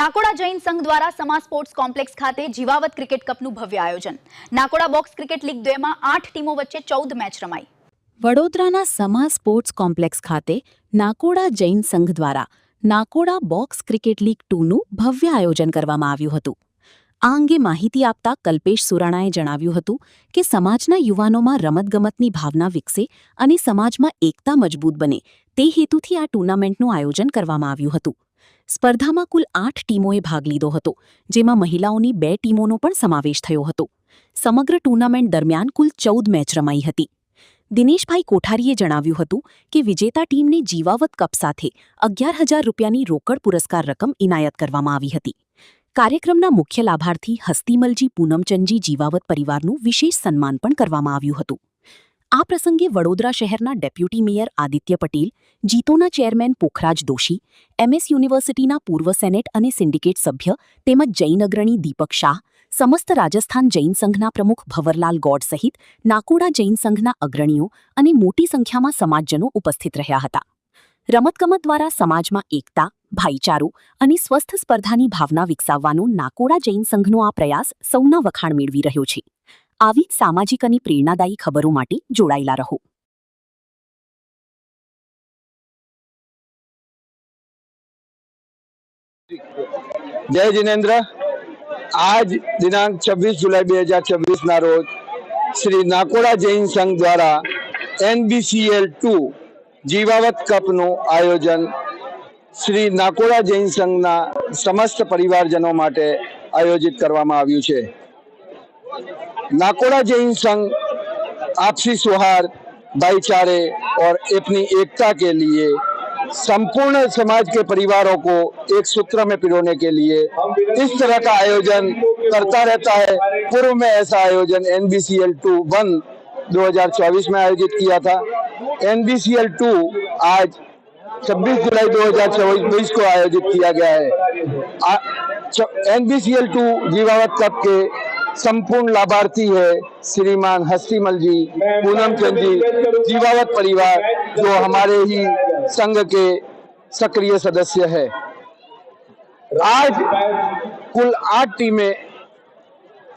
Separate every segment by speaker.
Speaker 1: નાકોડા જૈન સંઘ દ્વારા સમા sports complex ખાતે જીવાવત ક્રિકેટ કપનું ભવ્ય આયોજન। નાકોડા બોક્સ ક્રિકેટ લીગ 2 માં 8 ટીમો વચ્ચે 14 મેચ રમાઈ।
Speaker 2: વડોદરાના સમા સ્પોર્ટ્સ કોમ્પ્લેક્સ ખાતે નાકોડા જૈન સંઘ દ્વારા નાકોડા બોક્સ ક્રિકેટ લીગ 2નું ભવ્ય આયોજન કરવામાં આવ્યું હતું। આ અંગે માહિતી આપતા કલ્પેશ સુરાણાએ જણાવ્યું હતું કે સમાજના યુવાનોમાં રમતગમતની ભાવના વિકસે અને સમાજમાં એકતા મજબૂત બને તે હેતુથી આ ટુર્નામેન્ટનું આયોજન કરવામાં આવ્યું હતું। સ્પર્ધામાં કુલ 8 ટીમોએ ભાગ લીધો હતો, જેમાં મહિલાઓની 2 ટીમોનો પણ સમાવેશ થયો હતો। સમગ્ર ટુર્નામેન્ટ દરમિયાન કુલ 14 મેચ રમાઈ હતી। દિનેશભાઈ કોઠારીએ જણાવ્યું હતું કે વિજેતા ટીમને જીવાવત કપ સાથે 11,000 રૂપિયાની રોકડ પુરસ્કાર રકમ ઇનાયત કરવામાં આવી હતી। કાર્યક્રમના મુખ્ય લાભાર્થી હસ્તીમલજી પૂનમચંદજી જીવાવત પરિવારનું વિશેષ સન્માન પણ કરવામાં આવ્યું હતું। આ પ્રસંગે વડોદરા શહેરના ડેપ્યુટી મેયર આદિત્ય પટેલ, જીતોના ચેરમેન પોખરાજ દોશી, MS યુનિવર્સિટીના પૂર્વ સેનેટ અને સિન્ડિકેટ સભ્ય તેમજ જૈન અગ્રણી દીપક શાહ, સમસ્ત રાજસ્થાન જૈન સંઘના પ્રમુખ ભવરલાલ ગોડ સહિત નાકોડા જૈન સંઘના અગ્રણીઓ અને મોટી સંખ્યામાં સમાજજનો ઉપસ્થિત રહ્યા હતા। રમતગમત દ્વારા સમાજમાં એકતા, ભાઈચારો અને સ્વસ્થ સ્પર્ધાની ભાવના વિકસાવવાનો નાકોડા જૈન સંઘનો આ પ્રયાસ સૌના વખાણ મેળવી રહ્યો છે। આવી સામાજિક અને પ્રેરણાદાયી ખબરો માટે જોડાયેલા રહો।
Speaker 3: जय जिनेन्द्र। आज दिनांक 26 जुलाई 2024 ना रोज श्री नाकोड़ा जैन संघ द्वारा NBCL 2 जीवावत कप નું આયોજન શ્રી નાકોડા જૈન સંઘના સમસ્ત પરિવારજનો માટે આયોજિત કરવામાં આવ્યું છે। नाकोड़ा जैन संघ आपसी सौहार्द, भाईचारे और अपनी एकता के लिए संपूर्ण समाज के परिवारों को एक सूत्र में पिरोने के लिए इस तरह का आयोजन करता रहता है। पूर्व में ऐसा आयोजन NBCL 2 2024 में आयोजित किया था। NBCL 2 आज 26 जुलाई 2024 को आयोजित किया गया है। NBCL 2 जीवावत कप के संपूर्ण लाभार्थी है श्रीमान हस्तीमल जी, पूनमचंद जी, जीवावत परिवार, जो हमारे ही संघ के सक्रिय सदस्य है। आज कुल 8 टीमें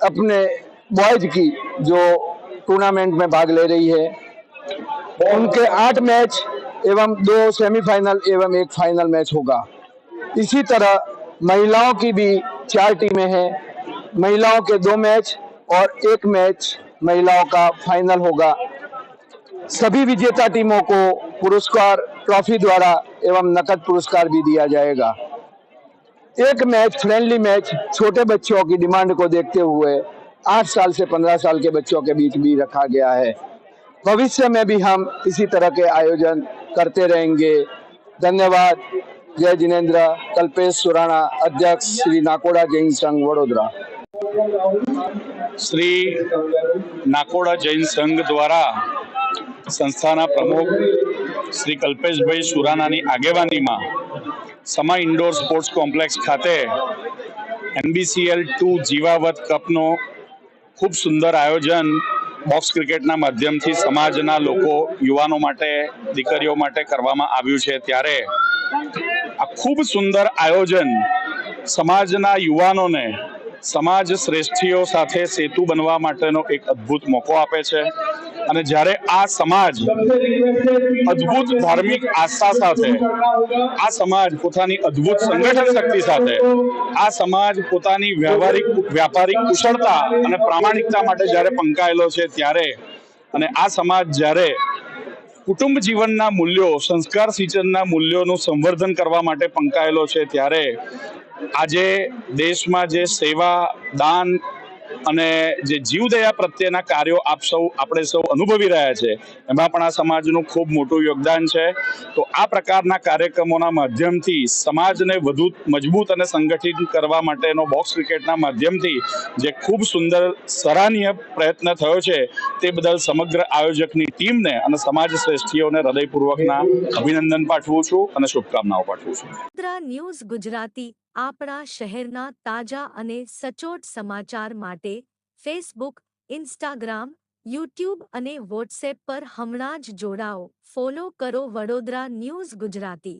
Speaker 3: अपने बॉयज की जो टूर्नामेंट में भाग ले रही है, उनके 8 मैच एवं 2 सेमीफाइनल एवं 1 फाइनल मैच होगा। इसी तरह महिलाओं की भी 4 टीमें हैं। महिलाओं के 2 मैच और 1 मैच महिलाओं का फाइनल होगा। सभी विजेता टीमों को पुरस्कार ट्रॉफी द्वारा एवं नकद पुरस्कार भी दिया जाएगा। एक मैच फ्रेंडली मैच छोटे बच्चों की डिमांड को देखते हुए 8 साल से 15 साल के बच्चों के बीच भी रखा गया है। भविष्य में भी हम इसी तरह के आयोजन करते रहेंगे। धन्यवाद। जय जिनेन्द्र। कल्पेश सुराणा, अध्यक्ष श्री नाकोड़ा जैन संघ वडोदरा।
Speaker 4: श्री नाकोड़ा जैन संघ द्वारा संस्थाना प्रमुख श्री कल्पेश भाई सुरानानी आगेवानीमां समा इंडोर स्पोर्ट्स कॉम्प्लेक्स खाते NBCL 2 जीवावत कपनो खूब सुंदर आयोजन बॉक्स क्रिकेटना माध्यमथी समाजना लोको युवानो माटे, दीकरीओ माटे करवामां आव्युं छे। त्यारे आ खूब सुंदर आयोजन समाजना युवानोने समाज श्रेष्ठीओ साथे सेतु बनवा माटेनो एक अद्भुत मौको आपे छे। અને જ્યારે આ સમાજ અદ્ભુત ધાર્મિક આસ્થા સાથે, આ સમાજ પોતાની અદ્ભુત સંગઠન શક્તિ સાથે, આ સમાજ પોતાની વ્યાપારિક કુશળતા અને પ્રામાણિકતા માટે જ્યારે પંકાયેલો છે ત્યારે, અને આ સમાજ જ્યારે કુટુંબ જીવનના મૂલ્યો, સંસ્કાર સિંચનના મૂલ્યોનું સંવર્ધન કરવા માટે પંકાયેલો છે ત્યારે આજે દેશમાં જે સેવા, દાન અને જે જીવદયા પ્રત્યેના કાર્યો આપણે સૌ અનુભવી રહ્યા છે, એમાં પણ આ સમાજનું ખૂબ મોટું યોગદાન છે। તો આ પ્રકારના કાર્યક્રમોના માધ્યમથી સમાજને વધુ મજબૂત અને સંગઠિત કરવા માટેનો બોક્સ ક્રિકેટના માધ્યમથી જે ખૂબ સુંદર સરાહનીય પ્રયત્ન થયો છે, તે બદલ સમગ્ર આયોજકની ટીમને અને સમાજ શ્રેષ્ઠીઓને હૃદયપૂર્વકના અભિનંદન પાઠવું છું અને શુભકામનાઓ પાઠવું છું।
Speaker 5: ન્યૂઝ ગુજરાતી આપણા શહેરના તાજા અને સચોટ સમાચાર માટે ફેસબુક, ઇન્સ્ટાગ્રામ, યુટ્યુબ અને વોટ્સએપ પર હમણાં જ જોડાઓ, ફોલો કરો વડોદરા ન્યૂઝ ગુજરાતી।